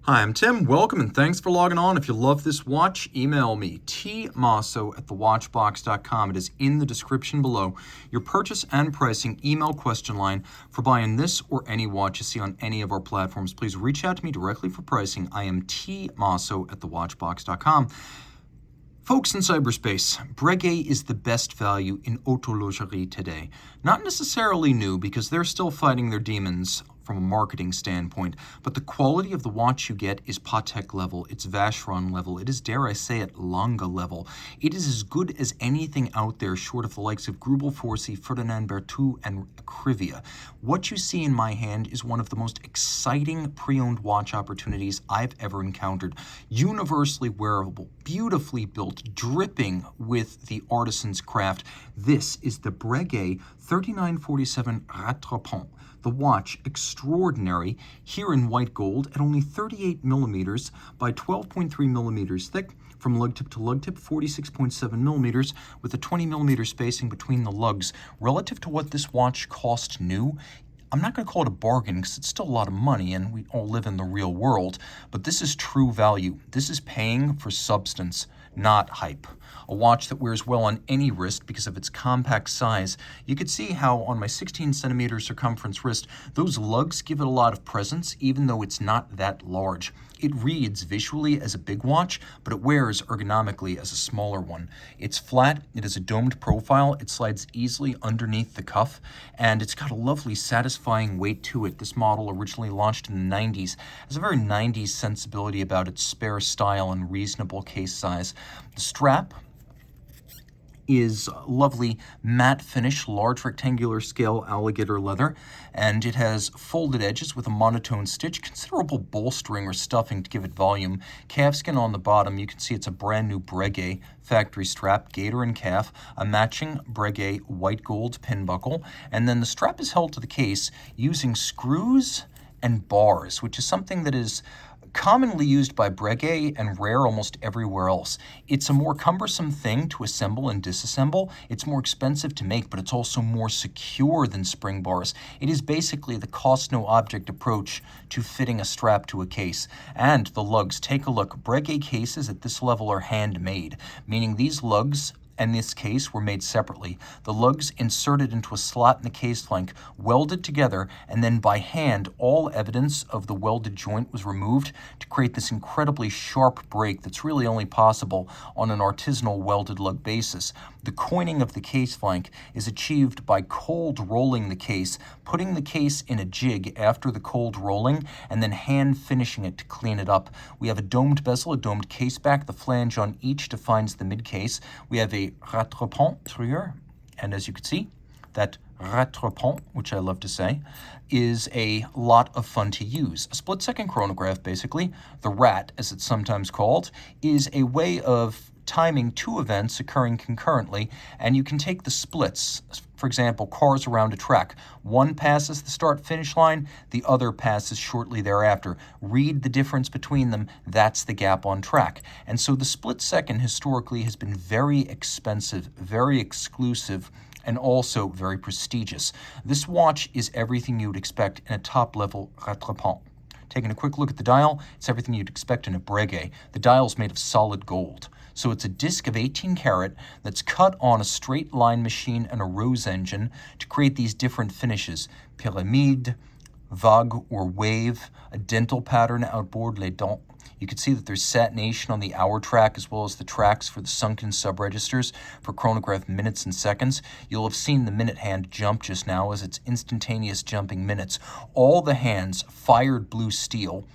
Hi, I'm Tim. Welcome and thanks for logging on. If you love this watch, email me, tmosso@thewatchbox.com. It is in the description below. Your purchase and pricing email question line for buying this or any watch you see on any of our platforms. Please reach out to me directly for pricing. I am tmosso@thewatchbox.com. Folks in cyberspace, Breguet is the best value in horlogerie today. Not necessarily new because they're still fighting their demons from a marketing standpoint, but the quality of the watch you get is Patek level, it's Vacheron level, it is, dare I say it, Lange level. It is as good as anything out there short of the likes of Grubel Forsey, Ferdinand Berthoud, and Crivia. What you see in my hand is one of the most exciting pre-owned watch opportunities I've ever encountered. Universally wearable, beautifully built, dripping with the artisan's craft. This is the Breguet 3947 Rattrapante. The watch, extraordinary, here in white gold at only 38 millimeters by 12.3 millimeters thick, from lug tip to lug tip, 46.7 millimeters, with a 20 millimeter spacing between the lugs. Relative to what this watch cost new, I'm not going to call it a bargain because it's still a lot of money and we all live in the real world, but this is true value. This is paying for substance, not hype. A watch that wears well on any wrist because of its compact size. You could see how on my 16 centimeter circumference wrist, those lugs give it a lot of presence even though it's not that large. It reads visually as a big watch, but it wears ergonomically as a smaller one. It's flat, it has a domed profile, it slides easily underneath the cuff, and it's got a lovely satisfying weight to it. This model, originally launched in the 90s, has a very 90s sensibility about its spare style and reasonable case size. The strap is lovely matte finish, large rectangular scale alligator leather, and it has folded edges with a monotone stitch, considerable bolstering or stuffing to give it volume. Calfskin on the bottom, you can see it's a brand new Breguet factory strap, gator and calf, a matching Breguet white gold pin buckle, and then the strap is held to the case using screws and bars, which is something that is commonly used by Breguet and rare almost everywhere else. It's a more cumbersome thing to assemble and disassemble. It's more expensive to make, but it's also more secure than spring bars. It is basically the cost-no-object approach to fitting a strap to a case. And the lugs, take a look. Breguet cases at this level are handmade, meaning these lugs in this case were made separately. The lugs inserted into a slot in the case flank, welded together, and then by hand all evidence of the welded joint was removed to create this incredibly sharp break that's really only possible on an artisanal welded lug basis. The coining of the case flank is achieved by cold rolling the case, putting the case in a jig after the cold rolling, and then hand finishing it to clean it up. We have a domed bezel, a domed case back. The flange on each defines the mid case. We have a Rattrapante, and as you can see, that Rattrapante, which I love to say, is a lot of fun to use. A split-second chronograph, basically. The Rat, as it's sometimes called, is a way of timing two events occurring concurrently, and you can take the splits. For example, cars around a track. One passes the start-finish line, the other passes shortly thereafter. Read the difference between them, that's the gap on track. And so the split second historically has been very expensive, very exclusive, and also very prestigious. This watch is everything you would expect in a top-level Rattrapante. Taking a quick look at the dial, it's everything you'd expect in a Breguet. The dial's made of solid gold. So it's a disc of 18 karat that's cut on a straight line machine and a rose engine to create these different finishes. Pyramide, vague or wave, a dental pattern outboard, les dents. You can see that there's satination on the hour track as well as the tracks for the sunken subregisters for chronograph minutes and seconds. You'll have seen the minute hand jump just now as it's instantaneous jumping minutes. All the hands fired blue steel.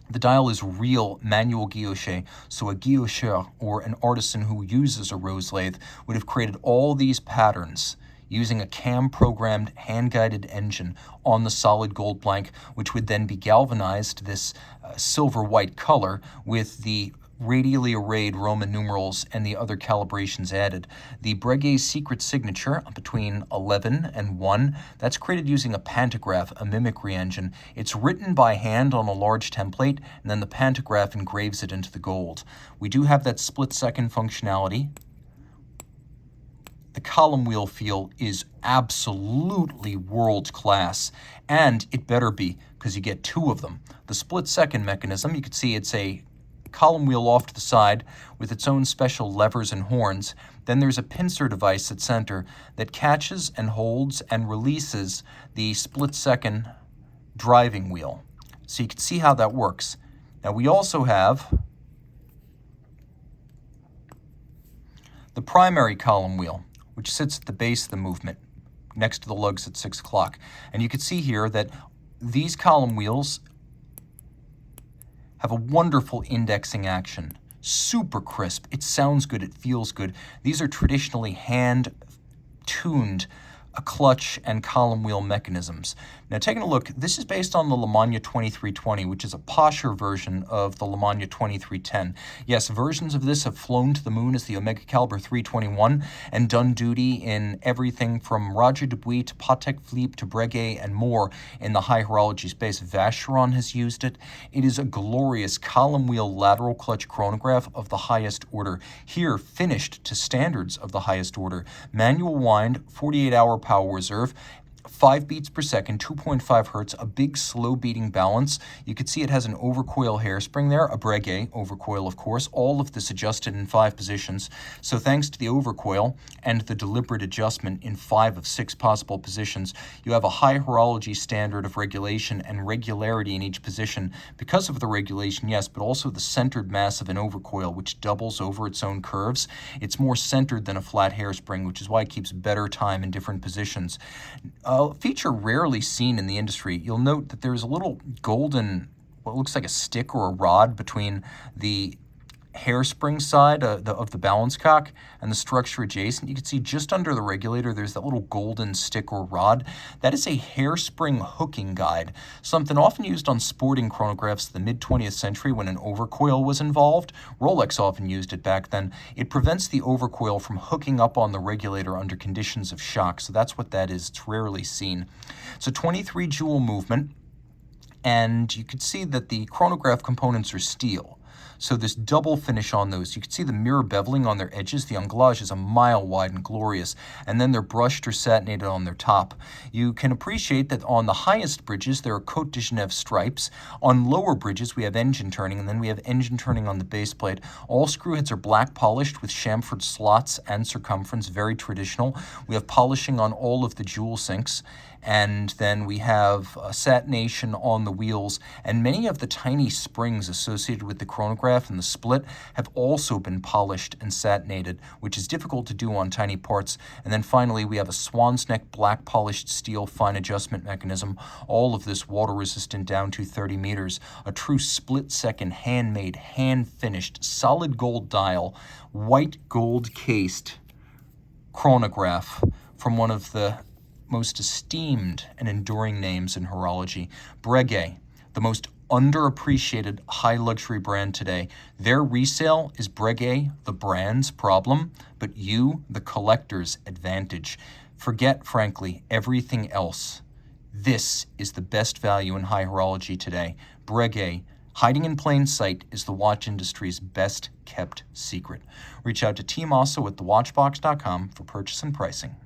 The dial is real manual guilloche, so a guillocheur, or an artisan who uses a rose lathe, would have created all these patterns using a cam-programmed, hand-guided engine on the solid gold blank, which would then be galvanized this silver-white color with the radially arrayed Roman numerals and the other calibrations added. The Breguet secret signature between 11 and 1, that's created using a pantograph, a mimicry engine. It's written by hand on a large template, and then the pantograph engraves it into the gold. We do have that split-second functionality. The column wheel feel is absolutely world-class, and it better be, because because you get two of them. The split-second mechanism, you can see it's a column wheel off to the side with its own special levers and horns. Then there's a pincer device at center that catches and holds and releases the split-second driving wheel. So you can see how that works. Now we also have the primary column wheel, which sits at the base of the movement next to the lugs at 6 o'clock. And you can see here that these column wheels have a wonderful indexing action. Super crisp. It sounds good. It feels good. These are traditionally hand-tuned clutch and column wheel mechanisms. Now taking a look, this is based on the LeMania 2320, which is a posher version of the LeMania 2310. Yes, versions of this have flown to the moon as the Omega Caliber 321 and done duty in everything from Roger Dubuis to Patek Philippe to Breguet and more in the high horology space. Vacheron has used it. It is a glorious column wheel lateral clutch chronograph of the highest order. Here, finished to standards of the highest order. Manual wind, 48-hour power reserve, 5 beats per second, 2.5 hertz, a big slow beating balance. You can see it has an overcoil hairspring there, a Breguet overcoil, of course. All of this adjusted in 5 positions. So thanks to the overcoil and the deliberate adjustment in 5 of 6 possible positions, you have a high horology standard of regulation and regularity in each position. Because of the regulation, yes, but also the centered mass of an overcoil, which doubles over its own curves. It's more centered than a flat hairspring, which is why it keeps better time in different positions. A feature rarely seen in the industry, you'll note that there's a little golden, what looks like a stick or a rod between the hairspring side of the balance cock and the structure adjacent. You can see just under the regulator there's that little golden stick or rod. That is a hairspring hooking guide, something often used on sporting chronographs in the mid-20th century when an overcoil was involved. Rolex often used it back then. It prevents the overcoil from hooking up on the regulator under conditions of shock, so that's what that is. It's rarely seen. So 23 jewel movement, and you can see that the chronograph components are steel. So this double finish on those, you can see the mirror beveling on their edges. The anglage is a mile wide and glorious, and then they're brushed or satinated on their top. You can appreciate that on the highest bridges there are Côte de Genève stripes. On lower bridges we have engine turning, and then we have engine turning on the base plate. All screw heads are black polished with chamfered slots and circumference, very traditional. We have polishing on all of the jewel sinks, and then we have satination on the wheels, and many of the tiny springs associated with the chronograph and the split have also been polished and satinated, which is difficult to do on tiny parts. And then finally we have a swan's neck black polished steel fine adjustment mechanism, all of this water resistant down to 30 meters, a true split second handmade, hand finished, solid gold dial, white gold cased chronograph from one of the most esteemed and enduring names in horology. Breguet, the most underappreciated high luxury brand today. Their resale is Breguet, the brand's problem, but you, the collector's advantage. Forget, frankly, everything else. This is the best value in high horology today. Breguet, hiding in plain sight, is the watch industry's best kept secret. Reach out to Team Mosso at thewatchbox.com for purchase and pricing.